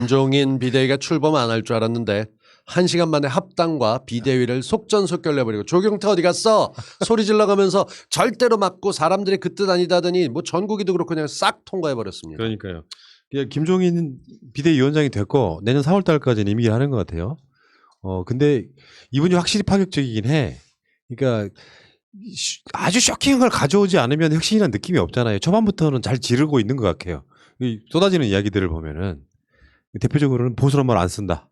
김종인 비대위가 출범 안 할 줄 알았는데 1시간 만에 합당과 비대위를 속전속결 내버리고 조경태 어디 갔어? 소리 질러가면서 절대로 맞고 사람들이 그 뜻 아니다더니 뭐 전국이도 그렇고 그냥 싹 통과해버렸습니다. 그러니까요. 김종인 비대위원장이 됐고 내년 4월 달까지는 임기를 하는 것 같아요. 근데 이분이 확실히 파격적이긴 해. 그러니까 아주 쇼킹한 걸 가져오지 않으면 혁신이라는 느낌이 없잖아요. 초반부터는 잘 지르고 있는 것 같아요. 쏟아지는 이야기들을 보면은 대표적으로는 보수란 말 안 쓴다.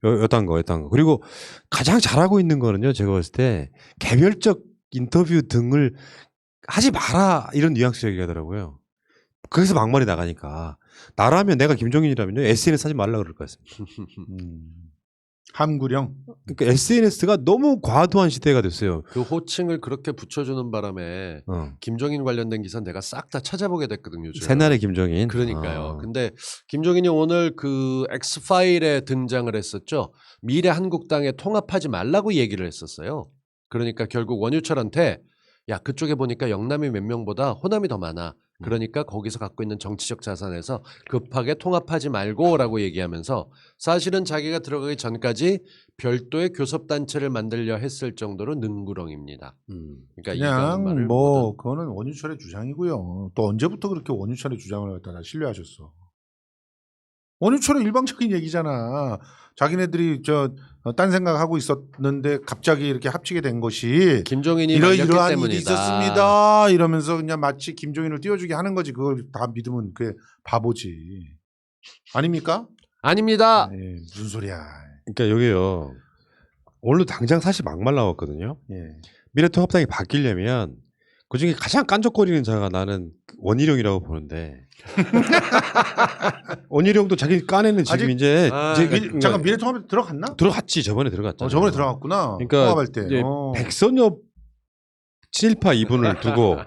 여딴 거. 그리고 가장 잘하고 있는 거는요. 제가 봤을 때 개별적 인터뷰 등을 하지 마라 이런 뉘앙스 얘기하더라고요. 거기서 막말이 나가니까 나라면 내가 김종인이라면요 SNS 하지 말라 그럴 것 같습니다. 함구령. 그러니까 SNS가 너무 과도한 시대가 됐어요. 그 호칭을 그렇게 붙여주는 바람에 김종인 관련된 기사 내가 싹 다 찾아보게 됐거든요. 요즘. 새날의 김종인. 그러니까요. 근데 김종인이 오늘 그 엑스파일에 등장을 했었죠. 미래 한국당에 통합하지 말라고 얘기를 했었어요. 그러니까 결국 원유철한테 야 그쪽에 보니까 영남이 몇 명보다 호남이 더 많아. 그러니까 거기서 갖고 있는 정치적 자산에서 급하게 통합하지 말고라고 얘기하면서 사실은 자기가 들어가기 전까지 별도의 교섭단체를 만들려 했을 정도로 능구렁입니다. 그러니까 그냥 뭐 그거는 원유철의 주장이고요. 또 언제부터 그렇게 원유철의 주장을 갖다가 신뢰하셨어? 원유철은 일방적인 얘기잖아. 자기네들이 딴 생각하고 있었는데 갑자기 이렇게 합치게 된 것이 김종인이 이러이러한 때문이다. 일이 있었습니다. 이러면서 그냥 마치 김종인을 띄워주게 하는 거지. 그걸 다 믿으면 그게 바보지. 아닙니까? 아닙니다. 예, 무슨 소리야. 그러니까 여기요. 오늘 당장 사실 막말 나왔거든요. 예. 미래통합당이 바뀌려면 그중에 가장 깐족거리는 자가 나는 원희룡이라고 보는데 원희룡도 자기 까내는 지금 이제 잠깐 미래통합에 들어갔나? 들어갔지. 저번에 들어갔잖아. 저번에 들어갔구나. 그러니까 통합할 때. 백선엽 친일파 이분을 두고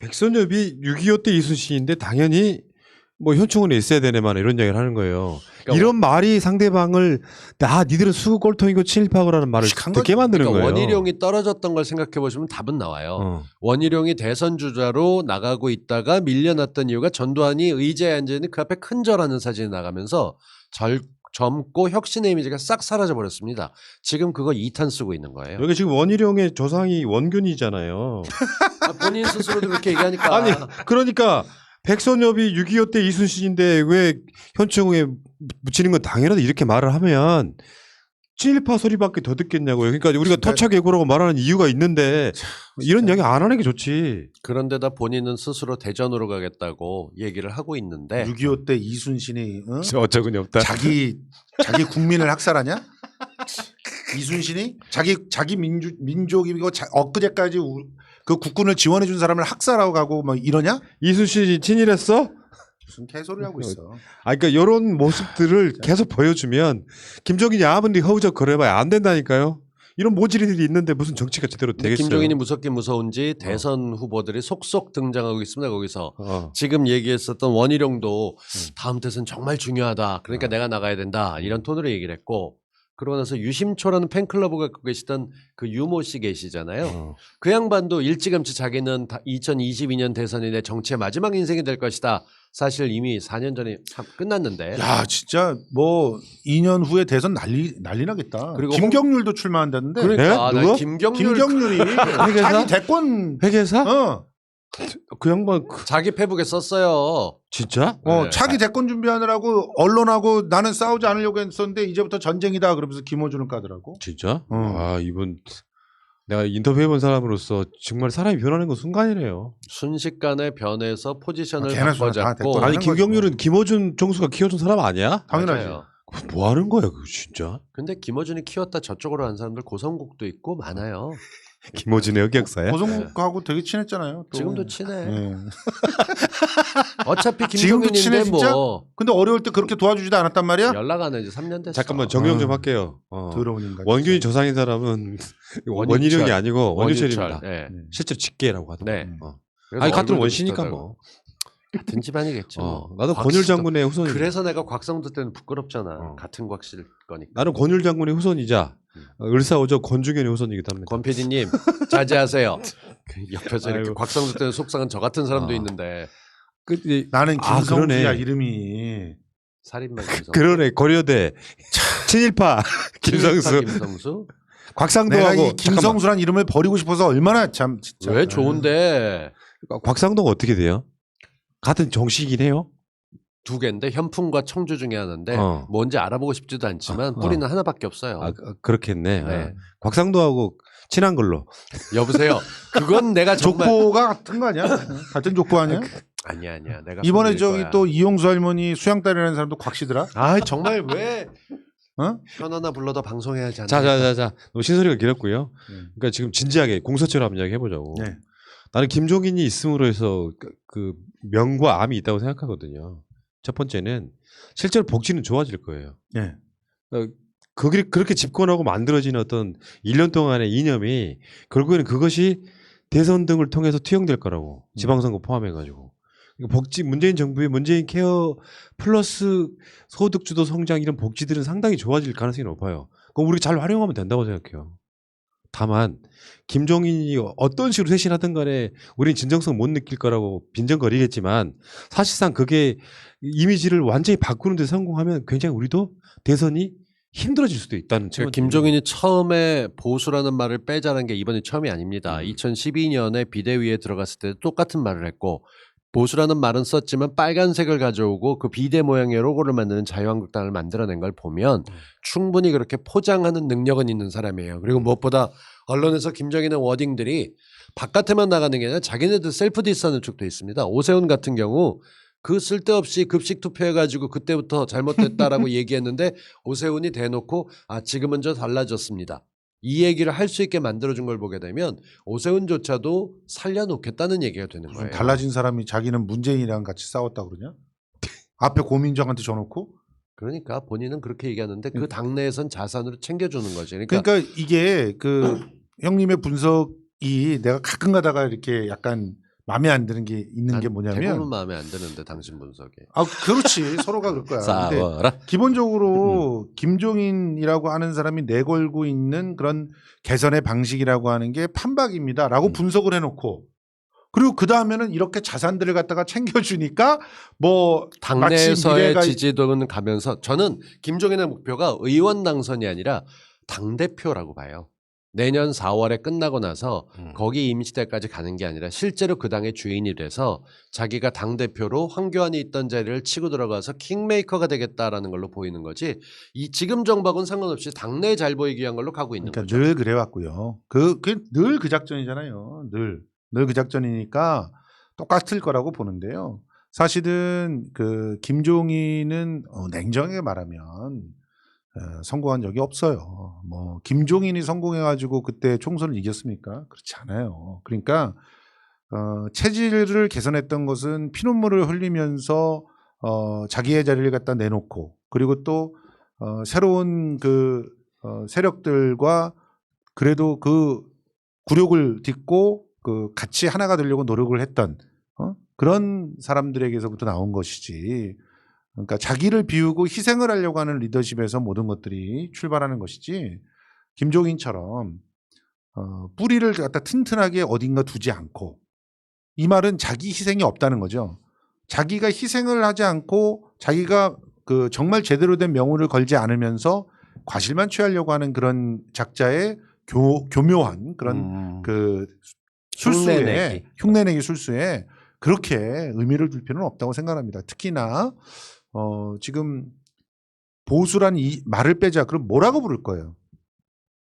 백선엽이 6.25 때 이순신인데 당연히 뭐 현충원에 있어야 되네만 이런 이야기를 하는 거예요. 그러니까 이런 말이 상대방을 니들은 수구 꼴통이고 친일파고라는 말을 듣게 만드는 거예요. 원희룡이 떨어졌던 걸 생각해 보시면 답은 나와요. 원희룡이 대선 주자로 나가고 있다가 밀려났던 이유가 전두환이 의자에 앉아있는 그 앞에 큰절하는 사진이 나가면서 젊고 혁신의 이미지가 싹 사라져 버렸습니다. 지금 그거 2탄 쓰고 있는 거예요. 여기 지금 원희룡의 조상이 원균이잖아요. 본인 스스로도 그렇게 얘기하니까. 아니 그러니까 백선엽이 6.25 때 이순신인데 왜 현충에 묻히는 건 당연하다 이렇게 말을 하면 친일파 소리밖에 더 듣겠냐고요. 그러니까 우리가 토착애고라고 말하는 이유가 있는데 이런 이야기 안 하는 게 좋지. 그런데다 본인은 스스로 대전으로 가겠다고 얘기를 하고 있는데 6.25 때 이순신이 어처구니 없다. 자기 국민을 학살하냐? 이순신이 자기 민족이고 엊그제까지 그 국군을 지원해 준 사람을 학살하고 가고 막 이러냐? 이순신이 친일했어? 무슨 개소리 하고 있어. 그러니까 이런 모습들을 계속 보여주면 김종인이 아무리 허우적 거려봐야 안 된다니까요. 이런 모질이들이 있는데 무슨 정치가 제대로 되겠어요. 김종인이 무섭긴 무서운지 대선 후보들이 속속 등장하고 있습니다. 거기서 지금 얘기했었던 원희룡도 다음 대선 정말 중요하다. 그러니까 내가 나가야 된다. 이런 톤으로 얘기를 했고 그러고 나서 유심초라는 팬클럽을 갖고 계시던 그 유모 씨 계시잖아요. 그 양반도 일찌감치 자기는 2022년 대선이 내 정치의 마지막 인생이 될 것이다. 사실 이미 4년 전에 참 끝났는데. 야 진짜 뭐 2년 후에 대선 난리 나겠다. 그리고 김경률도 출마한다는데. 그러니까 누구? 김경률이 자기 대권 회계사? 그 양반 자기 페북에 썼어요. 진짜? 네. 자기 대권 준비하느라고 언론하고 나는 싸우지 않으려고 했었는데 이제부터 전쟁이다 그러면서 김어준을 까더라고. 진짜? 아 이분 내가 인터뷰해본 사람으로서 정말 사람이 변하는 건 순간이네요. 순식간에 변해서 포지션을 바꿔잡고. 바꿔잡고. 아니 김경률은 김어준 총수가 키워준 사람 아니야? 당연하지. 맞아요. 뭐 하는 거야 그거 진짜? 근데 김어준이 키웠다 저쪽으로 한 사람들 고성국도 있고 많아요. 김어준의 흑역사야? 고성국하고 되게 친했잖아요. 또. 지금도 친해. 네. 어차피 지금도 친해 김종인인데 진짜? 뭐 근데 어려울 때 그렇게 도와주지도 않았단 말이야? 연락 안 해. 이제 3년 됐어. 잠깐만 정리형 좀 할게요. 더러운 인간. 원균이 조상인 사람은 원희룡이 아니고 원유철입니다. 네. 실제로 직계라고 하더라고요. 네. 아니 같은 얼굴도 원씨니까 비슷하다고. 뭐. 같은 집안이겠죠. 나도 권율 장군의 후손이야. 그래서 내가 곽성도 때는 부끄럽잖아. 같은 곽실 거니까. 나는 권율 장군의 후손이자 을사오적 권중현의 후손이기도 합니다. 권 PD님 자제하세요. 옆에서 이렇게 아이고. 곽성도 때는 속상한 저 같은 사람도 있는데. 나는 김성주야 그러네. 이름이. 살인마 김성수. 그러네 고려대 친일파 김성수, 김성수. 내가 곽상도하고 이 김성수란 이름을 버리고 싶어서 얼마나 참 진짜. 왜 좋은데? 곽상도가 어떻게 돼요? 같은 정식이긴 해요. 두 개인데 현풍과 청주 중에 하나인데 어. 뭔지 알아보고 싶지도 않지만 뿌리는 하나밖에 없어요. 그렇겠네. 네. 곽상도하고 친한 걸로. 여보세요. 그건 내가 정말 족보가 같은 거 아니야? 같은 족보 아니야? 아니야. 내가 이번에 빌릴 저기 거야. 또 이용수 할머니 수양딸이라는 사람도 곽씨더라. 아 정말 왜 어? 현아나 불러도 방송해야지 않나? 자자자자. 너무 신소리가 길었고요. 네. 그러니까 지금 진지하게 공서처럼 한번 이야기 해보자고. 네. 나는 김종인이 있음으로 해서 그 명과 암이 있다고 생각하거든요. 첫 번째는 실제로 복지는 좋아질 거예요. 네. 그렇게 집권하고 만들어진 어떤 1년 동안의 이념이 결국에는 그것이 대선 등을 통해서 투영될 거라고. 지방선거 포함해가지고. 복지 문재인 정부의 문재인 케어 플러스 소득주도 성장 이런 복지들은 상당히 좋아질 가능성이 높아요. 그럼 우리가 잘 활용하면 된다고 생각해요. 다만 김종인이 어떤 식으로 쇄신하든 간에 우리는 진정성 못 느낄 거라고 빈정거리겠지만 사실상 그게 이미지를 완전히 바꾸는 데 성공하면 굉장히 우리도 대선이 힘들어질 수도 있다는 제가 첫 번째. 김종인이 처음에 보수라는 말을 빼자는 게 이번이 처음이 아닙니다. 2012년에 비대위에 들어갔을 때 똑같은 말을 했고 보수라는 말은 썼지만 빨간색을 가져오고 그 비대 모양의 로고를 만드는 자유한국당을 만들어낸 걸 보면 충분히 그렇게 포장하는 능력은 있는 사람이에요. 그리고 무엇보다 언론에서 김정인의 워딩들이 바깥에만 나가는 게 아니라 자기네들 셀프 디스하는 쪽도 있습니다. 오세훈 같은 경우 그 쓸데없이 급식 투표해가지고 그때부터 잘못됐다라고 얘기했는데 오세훈이 대놓고 지금은 저 달라졌습니다. 이 얘기를 할 수 있게 만들어준 걸 보게 되면 오세훈조차도 살려놓겠다는 얘기가 되는 거예요. 달라진 사람이 자기는 문재인이랑 같이 싸웠다 그러냐? 앞에 고민정한테 줘놓고? 그러니까 본인은 그렇게 얘기하는데 그 당내에선 자산으로 챙겨주는 거죠. 그러니까 그러니까 이게 그 형님의 분석이 내가 가끔 가다가 이렇게 약간 마음에 안 드는 게 있는 게 대부분 뭐냐면 마음에 안 드는데 당신 분석이. 그렇지 서로가 그럴 거야. 근데 싸워라. 기본적으로 김종인이라고 하는 사람이 내걸고 있는 그런 개선의 방식이라고 하는 게 판박입니다라고 분석을 해놓고 그리고 그 다음에는 이렇게 자산들을 갖다가 챙겨주니까 뭐 당내에서의 마치 미래가- 지지도는 가면서 저는 김종인의 목표가 의원 당선이 아니라 당대표라고 봐요. 내년 4월에 끝나고 나서 거기 임시대까지 가는 게 아니라 실제로 그 당의 주인이 돼서 자기가 당대표로 황교안이 있던 자리를 치고 들어가서 킹메이커가 되겠다라는 걸로 보이는 거지 이 지금 정박은 상관없이 당내에 잘 보이기 위한 걸로 가고 있는 그러니까 거죠. 늘 그래왔고요. 늘 그 작전이잖아요. 늘 그 작전이니까 똑같을 거라고 보는데요. 사실은 그 김종인은 냉정하게 말하면 성공한 적이 없어요. 뭐 김종인이 성공해가지고 그때 총선을 이겼습니까? 그렇지 않아요. 그러니까 체질을 개선했던 것은 피눈물을 흘리면서 자기의 자리를 갖다 내놓고 그리고 또 새로운 그 세력들과 그래도 그 굴욕을 딛고 그 같이 하나가 되려고 노력을 했던 그런 사람들에게서부터 나온 것이지. 그러니까 자기를 비우고 희생을 하려고 하는 리더십에서 모든 것들이 출발하는 것이지 김종인처럼 뿌리를 갖다 튼튼하게 어딘가 두지 않고 이 말은 자기 희생이 없다는 거죠. 자기가 희생을 하지 않고 자기가 그 정말 제대로 된 명운을 걸지 않으면서 과실만 취하려고 하는 그런 작자의 교묘한 그런 그 술수에 흉내내기 술수에 그렇게 의미를 둘 필요는 없다고 생각합니다. 특히나 지금 보수란 이 말을 빼자. 그럼 뭐라고 부를 거예요?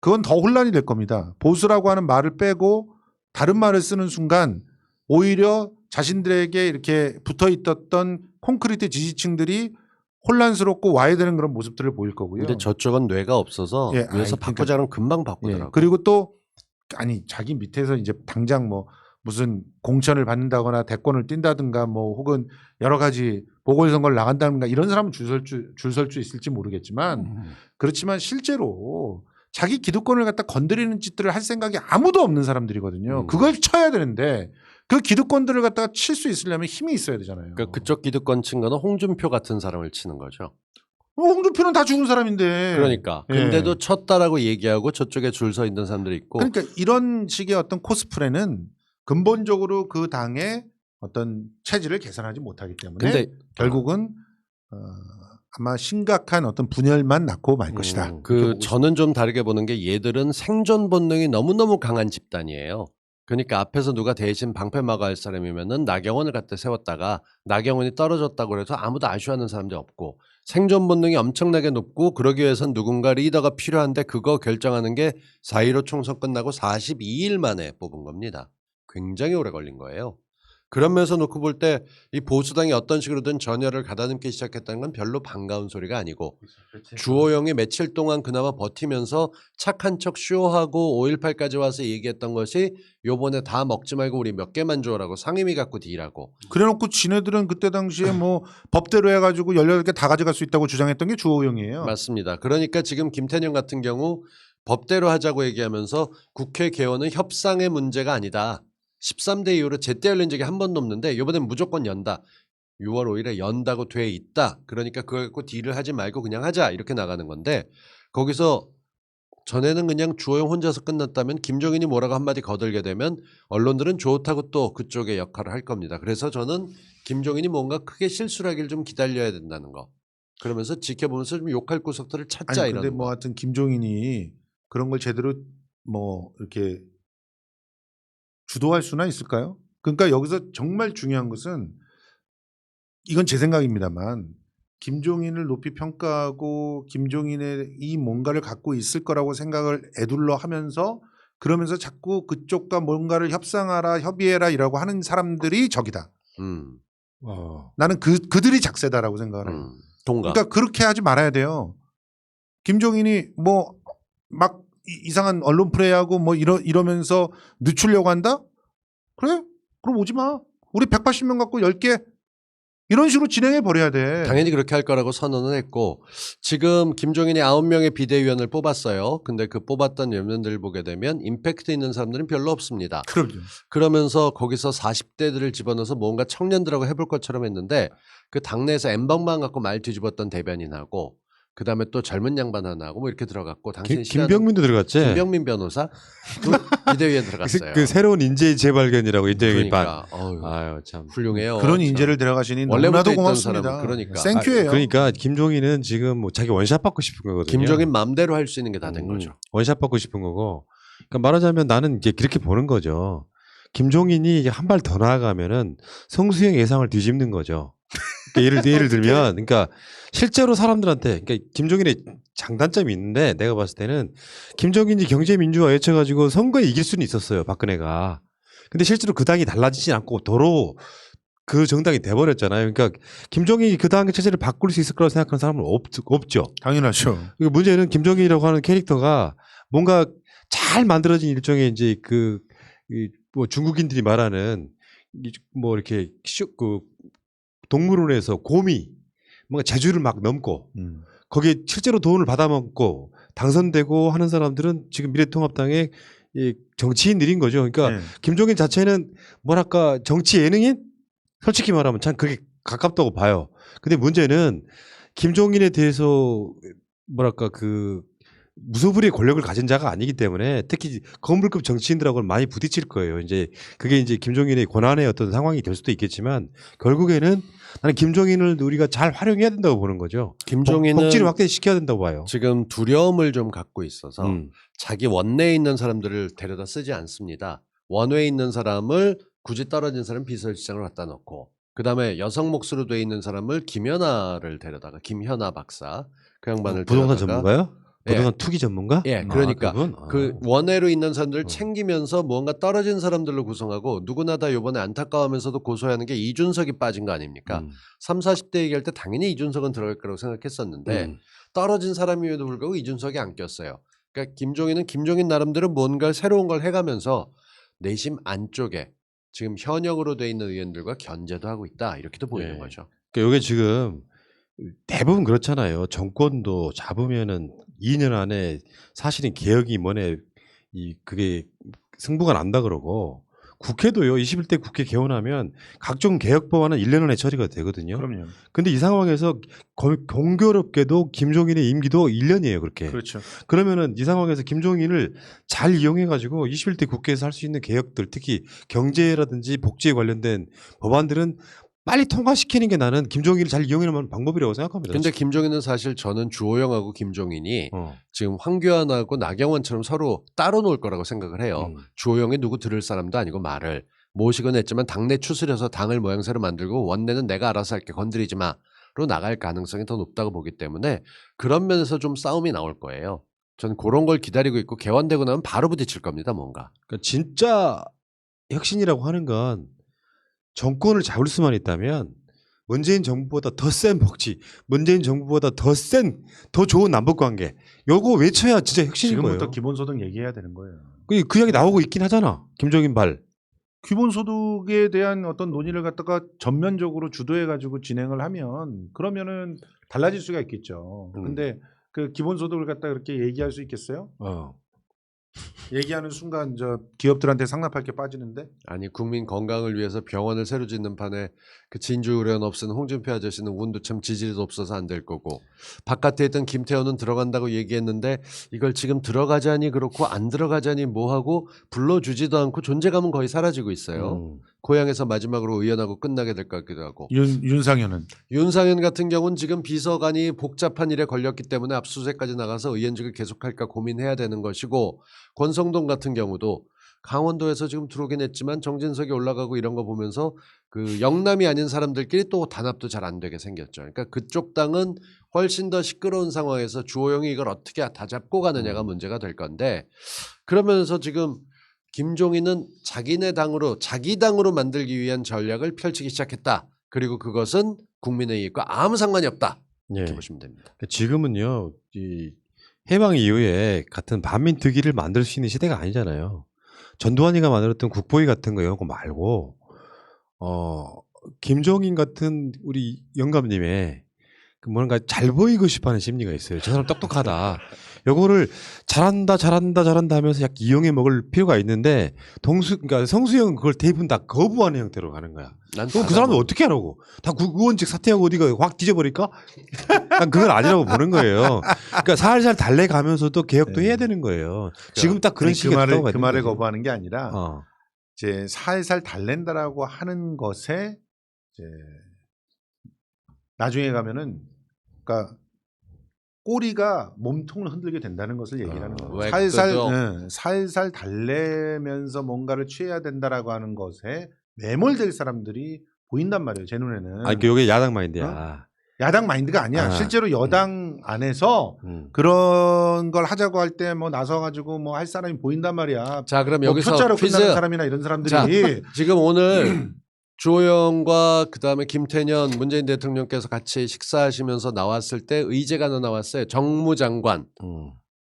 그건 더 혼란이 될 겁니다. 보수라고 하는 말을 빼고 다른 말을 쓰는 순간 오히려 자신들에게 이렇게 붙어 있었던 콘크리트 지지층들이 혼란스럽고 와해되는 그런 모습들을 보일 거고요. 근데 저쪽은 뇌가 없어서 위에서 바꾸자면 금방 바꾸더라고. 그리고 또 자기 밑에서 이제 당장 뭐 무슨 공천을 받는다거나 대권을 뛴다든가 뭐 혹은 여러 가지 보궐선거를 나간다든가 이런 사람은 줄 설 수 있을지 모르겠지만 그렇지만 실제로 자기 기득권을 갖다 건드리는 짓들을 할 생각이 아무도 없는 사람들이거든요. 그걸 쳐야 되는데 그 기득권들을 갖다가 칠 수 있으려면 힘이 있어야 되잖아요. 그러니까 그쪽 기득권 친 거는 홍준표 같은 사람을 치는 거죠. 홍준표는 다 죽은 사람인데. 그러니까. 근데도 쳤다라고 얘기하고 저쪽에 줄 서 있는 사람들이 있고. 그러니까 이런 식의 어떤 코스프레는 근본적으로 그 당의 어떤 체질을 개선하지 못하기 때문에 근데 결국은 아마 심각한 어떤 분열만 낳고 말 것이다. 이렇게 그 보고 저는 좀 다르게 보는 게 얘들은 생존 본능이 너무너무 강한 집단이에요. 그러니까 앞에서 누가 대신 방패 막아야 할 사람이면은 나경원을 갖다 세웠다가 나경원이 떨어졌다고 해서 아무도 아쉬워하는 사람들이 없고 생존 본능이 엄청나게 높고 그러기 위해선 누군가 리더가 필요한데 그거 결정하는 게 4.15 총선 끝나고 42일 만에 뽑은 겁니다. 굉장히 오래 걸린 거예요. 그런 면에서 놓고 볼 때 이 보수당이 어떤 식으로든 전열을 가다듬기 시작했다는 건 별로 반가운 소리가 아니고 주호영이 며칠 동안 그나마 버티면서 착한 척 쇼하고 5.18까지 와서 얘기했던 것이 요번에 다 먹지 말고 우리 몇 개만 줘라고 상임위 갖고 딜하고 그래놓고 지네들은 그때 당시에 뭐 법대로 해가지고 18개 다 가져갈 수 있다고 주장했던 게 주호영이에요. 맞습니다. 그러니까 지금 김태년 같은 경우 법대로 하자고 얘기하면서 국회 개원은 협상의 문제가 아니다. 13대 이후로 제때 열린 적이 한 번도 없는데 이번엔 무조건 연다. 6월 5일에 연다고 돼 있다. 그러니까 그걸 갖고 딜을 하지 말고 그냥 하자 이렇게 나가는 건데 거기서 전에는 그냥 주호영 혼자서 끝났다면 김종인이 뭐라고 한마디 거들게 되면 언론들은 좋다고 또 그쪽의 역할을 할 겁니다. 그래서 저는 김종인이 뭔가 크게 실수를 하길 좀 기다려야 된다는 거. 그러면서 지켜보면서 좀 욕할 구석들을 찾자 아니 근데 이러는 뭐 거. 하여튼 김종인이 그런 걸 제대로 뭐 이렇게 주도할 수나 있을까요? 그러니까 여기서 정말 중요한 것은 이건 제 생각입니다만 김종인을 높이 평가하고 김종인의 이 뭔가를 갖고 있을 거라고 생각을 애둘러 하면서 그러면서 자꾸 그쪽과 뭔가를 협상하라 협의해라 이라고 하는 사람들이 적이다. 음, 나는 그들이 작세다라고 생각을 해요. 동감. 그러니까 그렇게 하지 말아야 돼요. 김종인이 뭐 막 이상한 언론 플레이하고 뭐 이러면서 늦추려고 한다? 그래? 그럼 오지 마. 우리 180명 갖고 10개 이런 식으로 진행해 버려야 돼. 당연히 그렇게 할 거라고 선언을 했고 지금 김종인이 9명의 비대위원을 뽑았어요. 근데 그 뽑았던 연면들을 보게 되면 임팩트 있는 사람들은 별로 없습니다. 그럼요. 그러면서 거기서 40대들을 집어넣어서 뭔가 청년들하고 해볼 것처럼 했는데 그 당내에서 엠벙만 갖고 말 뒤집었던 대변인하고 그다음에 또 젊은 양반 하나하고 뭐 이렇게 들어갔고 당신 김병민도 들어갔지. 김병민 변호사 또 비대위에 들어갔어요. 그 새로운 인재 재발견이라고 인재영이 그러니까 어휴, 아유 참. 훌륭해요. 그런 참. 인재를 데려가시니 원래부터 너무나도 있던 고맙습니다. 사람은 그러니까. 생큐예요. 그러니까 김종인은 지금 뭐 자기 원샷 받고 싶은 거거든요. 김종인 맘대로 할 수 있는 게 다 된 거죠. 원샷 받고 싶은 거고. 그러니까 말하자면 나는 이제 그렇게 보는 거죠. 김종인이 한 발 더 나아가면은 성수형 예상을 뒤집는 거죠. 그러니까 예를 들면, 그러니까 실제로 사람들한테, 그러니까 김종인의 장단점이 있는데 내가 봤을 때는 김종인이 경제민주화 외쳐가지고 선거에 이길 수는 있었어요, 박근혜가. 근데 실제로 그 당이 달라지진 않고 도로 그 정당이 돼버렸잖아요. 그러니까 김종인이 그 당의 체제를 바꿀 수 있을 거라고 생각하는 사람은 없죠. 당연하죠. 그리고 문제는 김종인이라고 하는 캐릭터가 뭔가 잘 만들어진 일종의 이제 뭐 중국인들이 말하는 뭐 이렇게 그 동물원에서 곰이 뭔가 재주를 막 넘고 거기에 실제로 돈을 받아먹고 당선되고 하는 사람들은 지금 미래통합당의 이 정치인들인 거죠. 그러니까 네. 김종인 자체는 뭐랄까 정치 예능인? 솔직히 말하면 참 그게 가깝다고 봐요. 근데 문제는 김종인에 대해서 뭐랄까 그 무소불위의 권력을 가진 자가 아니기 때문에 특히 건물급 정치인들하고는 많이 부딪힐 거예요. 이제 그게 이제 김종인의 권한의 어떤 상황이 될 수도 있겠지만 결국에는 나는 김종인을 우리가 잘 활용해야 된다고 보는 거죠. 김종인은 복지를 확대시켜야 된다고 봐요. 지금 두려움을 좀 갖고 있어서 자기 원내에 있는 사람들을 데려다 쓰지 않습니다. 원외에 있는 사람을 굳이 떨어진 사람 비서실장을 갖다 놓고 그다음에 여성 몫으로 돼 있는 사람을 김연아를 데려다가 김현아 박사 그 양반을 부동산 데려다가 전문가요? 예. 부동산 투기 전문가? 예, 그러니까 그분? 그 원외로 있는 사람들을 챙기면서 무언가 떨어진 사람들로 구성하고 누구나 다 이번에 안타까워하면서도 고소하는 게 이준석이 빠진 거 아닙니까? 3, 40대 얘기할 때 당연히 이준석은 들어갈 거라고 생각했었는데 떨어진 사람임에도 불구하고 이준석이 안 꼈어요. 그러니까 김종인은 김종인 나름대로 뭔가 새로운 걸 해가면서 내심 안쪽에 지금 현역으로 돼 있는 의원들과 견제도 하고 있다 이렇게도 보이는 예. 거죠. 그러니까 이게 지금 대부분 그렇잖아요. 정권도 잡으면은 2년 안에 사실은 개혁이 뭐네 그게 승부가 난다 그러고 국회도요. 21대 국회 개원하면 각종 개혁 법안은 1년 안에 처리가 되거든요. 그럼요. 근데 이 상황에서 공교롭게도 김종인의 임기도 1년이에요. 그렇게. 그렇죠. 그러면은 이 상황에서 김종인을 잘 이용해 가지고 21대 국회에서 할 수 있는 개혁들 특히 경제라든지 복지에 관련된 법안들은 빨리 통과시키는 게 나는 김종인을 잘 이용하는 방법이라고 생각합니다. 근데 김종인은 사실 저는 주호영하고 김종인이 어. 지금 황교안하고 나경원처럼 서로 따로 놀 거라고 생각을 해요. 음. 주호영이 누구 들을 사람도 아니고 말을 모시곤 했지만 당내 추스려서 당을 모양새로 만들고 원내는 내가 알아서 할게 건드리지 마로 나갈 가능성이 더 높다고 보기 때문에 그런 면에서 좀 싸움이 나올 거예요. 저는 그런 걸 기다리고 있고 개원되고 나면 바로 부딪힐 겁니다. 뭔가. 그러니까 진짜 혁신이라고 하는 건 정권을 잡을 수만 있다면 문재인 정부보다 더 센 복지, 문재인 정부보다 더 센, 더 좋은 남북관계 요거 외쳐야 진짜 혁신인 지금부터 거예요. 기본소득 얘기해야 되는 거예요. 그 이야기 나오고 있긴 하잖아. 김종인 발. 기본소득에 대한 어떤 논의를 갖다가 전면적으로 주도해가지고 진행을 하면 그러면은 달라질 수가 있겠죠. 근데 그 기본소득을 갖다 그렇게 얘기할 수 있겠어요? 얘기하는 순간 저 기업들한테 상납할 게 빠지는데 아니 국민 건강을 위해서 병원을 새로 짓는 판에 그 진주 의료원 없애는 홍준표 아저씨는 운도 참 지지리도 없어서 안 될 거고 바깥에 있던 김태호는 들어간다고 얘기했는데 이걸 지금 들어가자니 그렇고 안 들어가자니 뭐하고 불러주지도 않고 존재감은 거의 사라지고 있어요. 고향에서 마지막으로 의원하고 끝나게 될 것 같기도 하고 윤상현은 윤상현 같은 경우는 지금 비서관이 복잡한 일에 걸렸기 때문에 압수수색까지 나가서 의원직을 계속할까 고민해야 되는 것이고 권성동 같은 경우도 강원도에서 지금 들어오긴 했지만 정진석이 올라가고 이런 거 보면서 그 영남이 아닌 사람들끼리 또 단합도 잘 안 되게 생겼죠. 그러니까 그쪽 당은 훨씬 더 시끄러운 상황에서 주호영이 이걸 어떻게 다 잡고 가느냐가 문제가 될 건데 그러면서 지금 김종인은 자기네 당으로 자기 당으로 만들기 위한 전략을 펼치기 시작했다. 그리고 그것은 국민의힘과 아무 상관이 없다. 이렇게 예. 보시면 됩니다. 지금은요, 이 해방 이후에 같은 반민특위를 만들 수 있는 시대가 아니잖아요. 전두환이가 만들었던 국보위 같은 거 이런 거 말고, 김종인 같은 우리 영감님의 그 뭔가 잘 보이고 싶어하는 심리가 있어요. 저 사람 똑똑하다. 요거를 잘한다 하면서 약 이용해 먹을 필요가 있는데 그러니까 성수형은 그걸 대부분 다 거부하는 형태로 가는 거야. 그럼 그 사람들 어떻게 하라고? 다 의원직 사퇴하고 어디가 확 뒤져버릴까? 난 그건 아니라고 보는 거예요. 그러니까 살살 달래가면서도 개혁도 해야 되는 거예요. 지금 딱 그런 시기가 됐다고 그 말을 거지. 거부하는 게 아니라 이제 살살 달랜다라고 하는 것에 이제 나중에 가면은 그러니까 꼬리가 몸통을 흔들게 된다는 것을 얘기하는 거예요. 살살 달래면서 뭔가를 취해야 된다라고 하는 것에 매몰될 사람들이 보인단 말이에요. 제 눈에는. 아니, 이게 야당 마인드야. 야당 마인드가 아니야. 실제로 여당 안에서 그런 걸 하자고 할 때 뭐 나서가지고 뭐 할 사람이 보인단 말이야. 자, 그럼 뭐 여기서 표자로 퀴즈. 끝나는 사람이나 이런 사람들이. 자, 지금 오늘 주호영과 그다음에 김태년 문재인 대통령께서 같이 식사하시면서 나왔을 때 의제가 하나 나왔어요. 정무장관.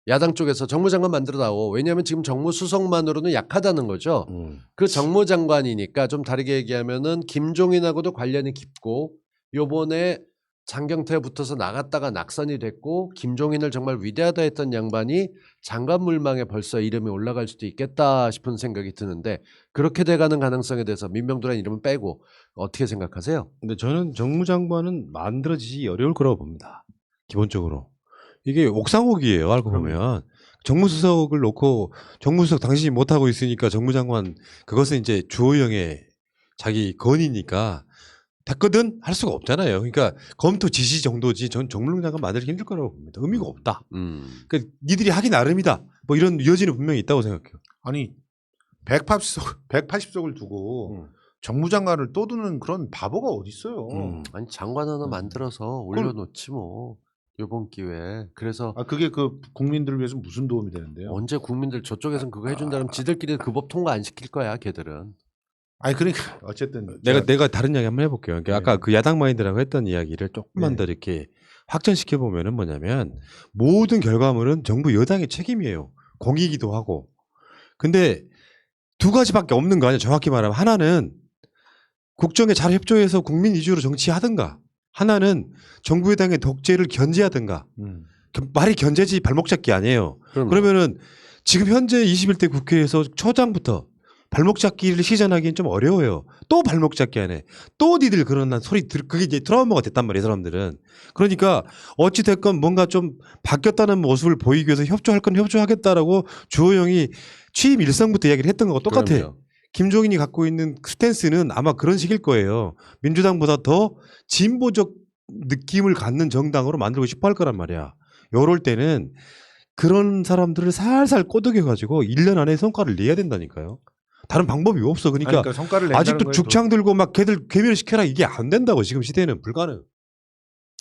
야당 쪽에서 정무장관 만들어다오. 왜냐하면 지금 정무수석만으로는 약하다는 거죠. 그 정무장관이니까 좀 다르게 얘기하면은 김종인하고도 관련이 깊고 요번에 장경태 붙어서 나갔다가 낙선이 됐고 김종인을 정말 위대하다 했던 양반이 장관 물망에 벌써 이름이 올라갈 수도 있겠다 싶은 생각이 드는데 그렇게 돼가는 가능성에 대해서 민병두라는 이름은 빼고 어떻게 생각하세요? 근데 저는 정무장관은 만들어지기 어려울 거라고 봅니다. 기본적으로. 이게 옥상옥이에요. 알고 보면. 정무수석을 놓고 정무수석 당신이 못하고 있으니까 정무장관 그것은 이제 주호영의 자기 건이니까 됐거든 할 수가 없잖아요. 그러니까 검토 지시 정도지 전 정무장관 만들기 힘들 거라고 봅니다. 의미가 없다. 그러니까 니들이 하기 나름이다. 뭐 이런 여지는 분명히 있다고 생각해요. 아니 180석을 두고 정무장관을 떠드는 그런 바보가 어디 있어요. 아니 장관 하나 만들어서 올려놓지 뭐 이번 기회에. 그래서 그게 그 국민들을 위해서 무슨 도움이 되는데요? 언제 국민들 저쪽에서는 그거 해준다면 지들끼리 그 법 통과 안 시킬 거야 걔들은. 아니 그러니까 어쨌든 내가 다른 이야기 한번 해볼게요. 그러니까 아까 그 야당 마인드라고 했던 이야기를 조금만 더 이렇게 확전시켜 보면은 뭐냐면 모든 결과물은 정부 여당의 책임이에요. 공이기도 하고. 근데 두 가지밖에 없는 거 아니야. 정확히 말하면 하나는 국정에 잘 협조해서 국민 위주로 정치하든가, 하나는 정부 여당의 독재를 견제하든가. 말이 견제지 발목 잡기 아니에요. 그러면은 지금 현재 21대 국회에서 초장부터 발목 잡기를 시전하기는 좀 어려워요. 또 발목 잡기 하네. 또 니들 그런 소리 그게 이제 트라우마가 됐단 말이에요, 사람들은. 그러니까 어찌 됐건 뭔가 좀 바뀌었다는 모습을 보이기 위해서 협조할 건 협조하겠다라고 주호영이 취임 일성부터 이야기를 했던 거하고 똑같아. 그럼요. 김종인이 갖고 있는 스탠스는 아마 그런 식일 거예요. 민주당보다 더 진보적 느낌을 갖는 정당으로 만들고 싶어 할 거란 말이야. 요럴 때는 그런 사람들을 살살 꼬드겨가지고 1년 안에 성과를 내야 된다니까요. 다른 방법이 없어. 그러니까, 성과를 낸다는 아직도 거에 죽창 들고 막 걔들 괴멸시켜라 이게 안 된다고. 지금 시대는 불가능.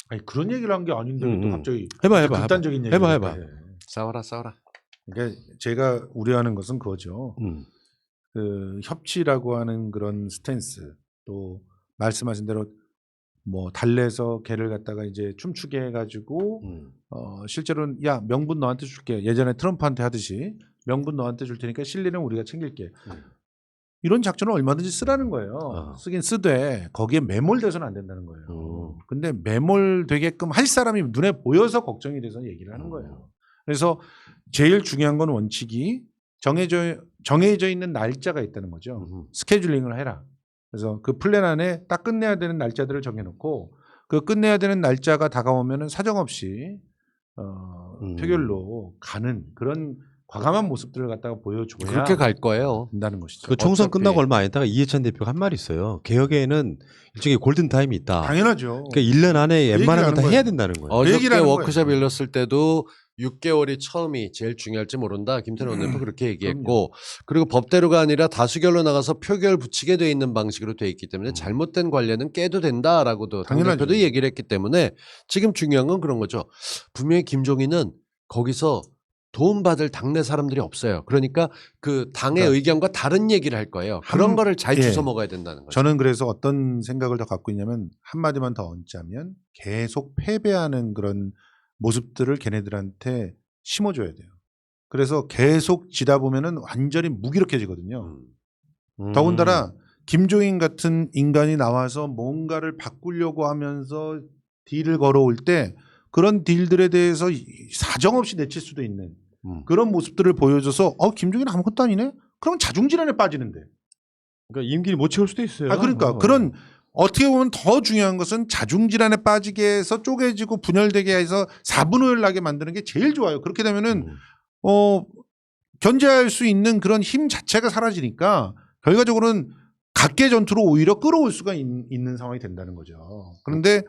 아니 그런 얘기를 한 게 아닌데 또 갑자기 해봐. 극단적인 얘기 해봐. 싸워라. 그러니까 제가 우려하는 것은 그거죠. 그 협치라고 하는 그런 스탠스 또 말씀하신 대로 뭐 달래서 걔를 갖다가 이제 춤추게 해가지고 실제로는 야 명분 너한테 줄게 예전에 트럼프한테 하듯이 명분 너한테 줄 테니까 실리는 우리가 챙길게 이런 작전을 얼마든지 쓰라는 거예요. 쓰긴 쓰되 거기에 매몰돼서는 안 된다는 거예요. 근데 매몰되게끔 할 사람이 눈에 보여서 걱정이 돼서 얘기를 하는 거예요. 그래서 제일 중요한 건 원칙이 정해져 있는 날짜가 있다는 거죠. 스케줄링을 해라. 그래서 그 플랜 안에 딱 끝내야 되는 날짜들을 정해놓고 그 끝내야 되는 날짜가 다가오면은 사정없이 표결로 가는 그런 과감한 모습들을 갖다가 보여줘야 그렇게 갈 거예요. 된다는 것이죠. 그 총선 어차피. 끝나고 얼마 안 있다가 이해찬 대표가 한 말이 있어요. 개혁에는 일종의 골든 타임이 있다. 당연하죠. 그러니까 1년 안에 그 웬만한 건 얘기를 다 하는 해야 거예요. 된다는 거예요. 어저께 얘기를 하는 워크숍 거예요. 열렸을 때도 6개월이 처음이 제일 중요할지 모른다. 김태년 원내대표 그렇게 얘기했고 그리고 법대로가 아니라 다수결로 나가서 표결 붙이게 돼 있는 방식으로 돼 있기 때문에 잘못된 관례는 깨도 된다라고도 당연하죠. 당대표도 얘기를 했기 때문에 지금 중요한 건 그런 거죠. 분명히 김종인은 거기서 도움받을 당내 사람들이 없어요. 그러니까 그 당의 그러니까 의견과 다른 얘기를 할 거예요. 그런 거를 잘 예. 주워 먹어야 된다는 거죠. 저는 그래서 어떤 생각을 더 갖고 있냐면 한마디만 더 얹자면 계속 패배하는 그런 모습들을 걔네들한테 심어줘야 돼요. 그래서 계속 지다 보면은 완전히 무기력해지거든요. 더군다나 김종인 같은 인간이 나와서 뭔가를 바꾸려고 하면서 딜을 걸어올 때 그런 딜들에 대해서 사정없이 내칠 수도 있는 그런 모습들을 보여줘서 김종인 아무것도 아니네? 그러면 자중질환에 빠지는데. 그러니까 임기를 못 채울 수도 있어요. 그러니까 그런 어떻게 보면 더 중요한 것은 자중질환에 빠지게 해서 쪼개지고 분열되게 해서 사분오열 나게 만드는 게 제일 좋아요. 그렇게 되면은 견제할 수 있는 그런 힘 자체가 사라지니까 결과적으로는 각계 전투로 오히려 끌어올 수가 있는 상황이 된다는 거죠. 그런데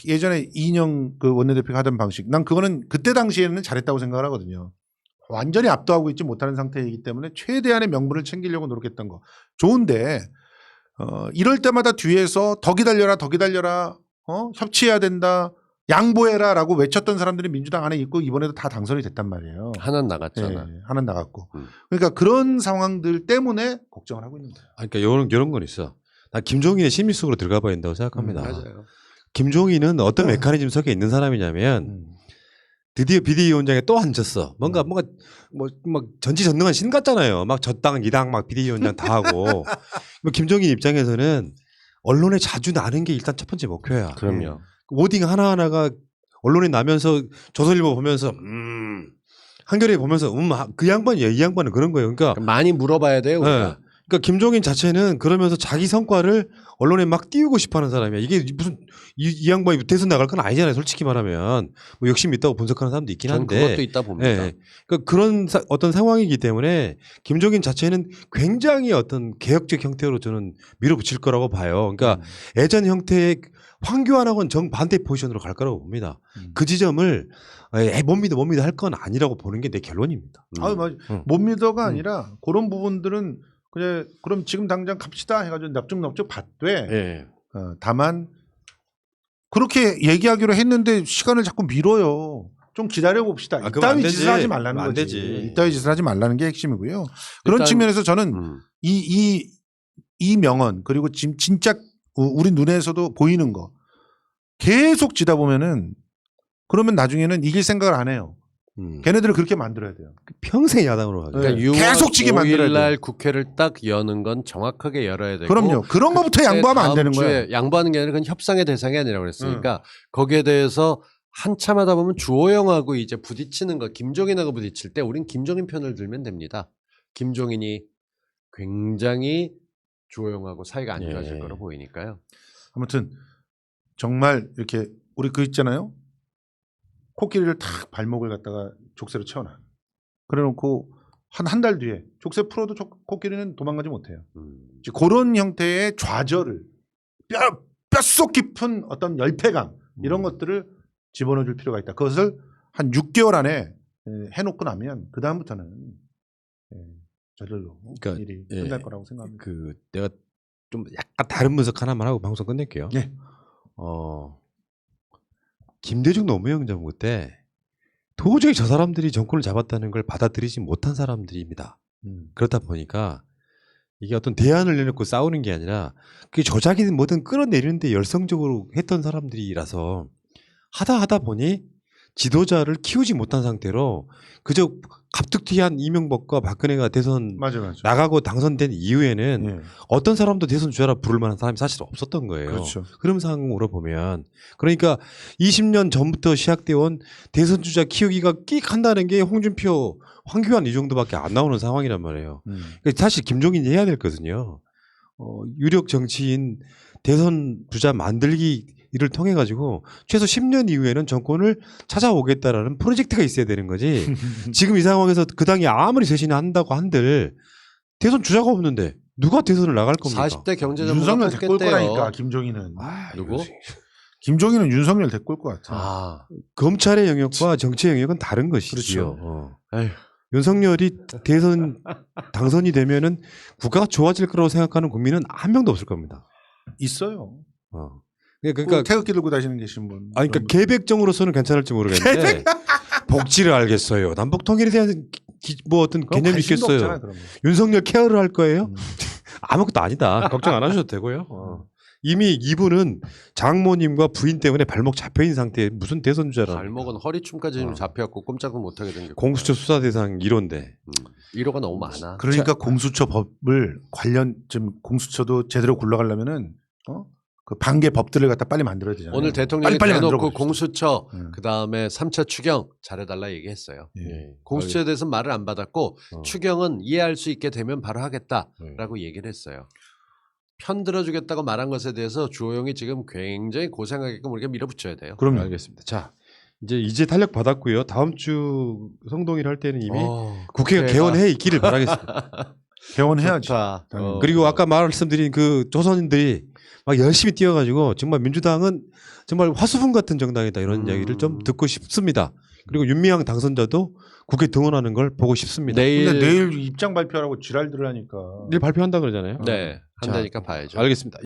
예전에 이인영 그 원내대표가 하던 방식, 난 그거는 그때 당시에는 잘했다고 생각을 하거든요. 완전히 압도하고 있지 못하는 상태이기 때문에 최대한의 명분을 챙기려고 노력했던 거 좋은데 이럴 때마다 뒤에서 더 기다려라 협치해야 된다 양보해라라고 외쳤던 사람들이 민주당 안에 있고 이번에도 다 당선이 됐단 말이에요. 하나는 나갔잖아. 네, 하나 나갔고 그러니까 그런 상황들 때문에 걱정을 하고 있는 거예요. 그러니까 이런 건 있어. 나 김종인의 심리 속으로 들어가 봐야 된다고 생각합니다. 맞아요. 김종인은 어떤 메커니즘 속에 있는 사람이냐면 드디어 비대위원장에 또 앉았어. 뭔가 막 전지전능한 신 같잖아요. 막 저당 이당 막 비대위원장 다 하고. 김종인 입장에서는 언론에 자주 나는 게 일단 첫 번째 목표야. 그럼요. 워딩 하나하나가 언론에 나면서 조선일보 보면서 한겨레 보면서 그 양반이야. 이 양반은 그런 거예요. 그러니까 많이 물어봐야 돼요. 우리가. 네. 그러니까 김종인 자체는 그러면서 자기 성과를 언론에 막 띄우고 싶어하는 사람이야. 이게 무슨 이 양반이 대선 나갈 건 아니잖아요. 솔직히 말하면 뭐 욕심 있다고 분석하는 사람도 있긴 전 한데. 그것도 있다 봅니다. 예. 그러니까 그런 어떤 상황이기 때문에 김종인 자체는 굉장히 어떤 개혁적 형태로 저는 밀어붙일 거라고 봐요. 그러니까 예전 형태의 황교안하고는 정반대 포지션으로 갈 거라고 봅니다. 그 지점을 못 믿어 할 건 아니라고 보는 게 내 결론입니다. 맞아. 못 믿어가 아니라 그런 부분들은 그럼 지금 당장 갑시다 해가지고 납죽납죽 받되 예. 다만 그렇게 얘기하기로 했는데 시간을 자꾸 미뤄요. 좀 기다려 봅시다. 그럼 안 이따위 되지. 짓을 하지 말라는 안 거지. 되지. 이따위 짓을 하지 말라는 게 핵심이고요. 그런 일단, 측면에서 저는 이 명언 그리고 지금 진짜 우리 눈에서도 보이는 거 계속 지다 보면은 그러면 나중에는 이길 생각을 안 해요. 걔네들을 그렇게 만들어야 돼요. 평생 야당으로 가죠. 네. 그러니까 6월 계속 지게 만들어야 5일 날 돼요. 국회를 딱 여는 건 정확하게 열어야 되고. 그럼요. 그런 거부터 양보하면 안 되는 거예요. 양보하는 게 아니라 그건 협상의 대상이 아니라고 그랬으니까 거기에 대해서 한참 하다 보면 주호영하고 이제 부딪히는 거, 김종인하고 부딪힐 때 우린 김종인 편을 들면 됩니다. 김종인이 굉장히 주호영하고 사이가 안 좋아질 거로 보이니까요. 아무튼 정말 이렇게 우리 그 있잖아요. 코끼리를 탁 발목을 갖다가 족쇄로 채워놔. 그래놓고 한 달 뒤에 족쇄 풀어도 코끼리는 도망가지 못해요. 음. 이제 그런 형태의 좌절을 뼛속 깊은 어떤 열패감 이런 것들을 집어넣어줄 필요가 있다. 그것을 한 6개월 안에 해놓고 나면 그 다음부터는 저절로 그러니까, 일이 예. 끝날 거라고 생각합니다. 그 내가 좀 약간 다른 분석 하나만 하고 방송 끝낼게요. 예. 김대중 노무현 정부 때 도저히 저 사람들이 정권을 잡았다는 걸 받아들이지 못한 사람들입니다. 그렇다 보니까 이게 어떤 대안을 내놓고 싸우는 게 아니라 그게 조작이든 뭐든 끌어내리는데 열성적으로 했던 사람들이라서 하다 보니 지도자를 키우지 못한 상태로 그저 갑툭튀한 이명박과 박근혜가 대선 맞아요. 나가고 당선된 이후에는 예. 어떤 사람도 대선 주자라 부를 만한 사람이 사실 없었던 거예요. 그렇죠. 그런 상황으로 보면 그러니까 20년 전부터 시작되어 온 대선 주자 키우기가 끽 한다는 게 홍준표, 황교안 이 정도밖에 안 나오는 상황이란 말이에요. 그러니까 사실 김종인이 해야 됐거든요. 유력 정치인 대선 주자 만들기 이를 통해 가지고 최소 10년 이후에는 정권을 찾아오겠다라는 프로젝트가 있어야 되는 거지. 지금 이 상황에서 그 당이 아무리 쇄신을 한다고 한들 대선 주자가 없는데 누가 대선을 나갈 겁니까? 40대 경제전문가 윤석열 데리고 올 거라니까 뽑겠대요. 김종인은. 누구? 이거 김종인은 윤석열 데리고 올 것 같아. 아, 검찰의 영역과 정치의 영역은 다른 것이죠. 그렇죠. 에휴. 윤석열이 대선 당선이 되면은 국가가 좋아질 거라고 생각하는 국민은 한 명도 없을 겁니다. 있어요. 그러니까 태극기 들고 다니는 계신 분. 그러니까 계백정으로서는 괜찮을지 모르겠는데 복지를 알겠어요. 남북 통일에 대한 뭐 어떤 개념이 있겠어요. 윤석열 케어를 할 거예요? 아무것도 아니다. 걱정 안 하셔도 되고요. 이미 이분은 장모님과 부인 때문에 발목 잡혀 있는 상태에 무슨 대선 주자라. 발목은 허리춤까지 지금 잡혀갖고 꼼짝도 못하게 생겼고. 공수처 수사 대상 1호인데. 1호가 너무 많아. 그러니까 공수처 법을 관련 좀 공수처도 제대로 굴러가려면은 그 반개 법들을 갖다 빨리 만들어야 되잖아요. 오늘 대통령이 빨리 대놓고 만들어버립시다. 공수처 그다음에 3차 추경 잘해달라 얘기했어요. 예. 공수처에 대해서는 말을 안 받았고 추경은 이해할 수 있게 되면 바로 하겠다라고 네. 얘기를 했어요. 편 들어주겠다고 말한 것에 대해서 주호영이 지금 굉장히 고생하게끔 우리가 밀어붙여야 돼요. 그럼요. 알겠습니다. 자, 이제 탄력 받았고요. 다음 주 성동일 할 때는 이미 국회가 국회가- 개원해 있기를 바라겠습니다. 개원해야지. 좋다. 그리고 아까 말씀드린 그 조선인들이 막 열심히 뛰어가지고 정말 민주당은 정말 화수분 같은 정당이다 이런 이야기를 좀 듣고 싶습니다. 그리고 윤미향 당선자도 국회 등원하는 걸 보고 싶습니다. 근데 내일 내일 입장 발표하라고 지랄들 하니까. 내일 발표한다 그러잖아요. 네 자, 한다니까 봐야죠. 알겠습니다.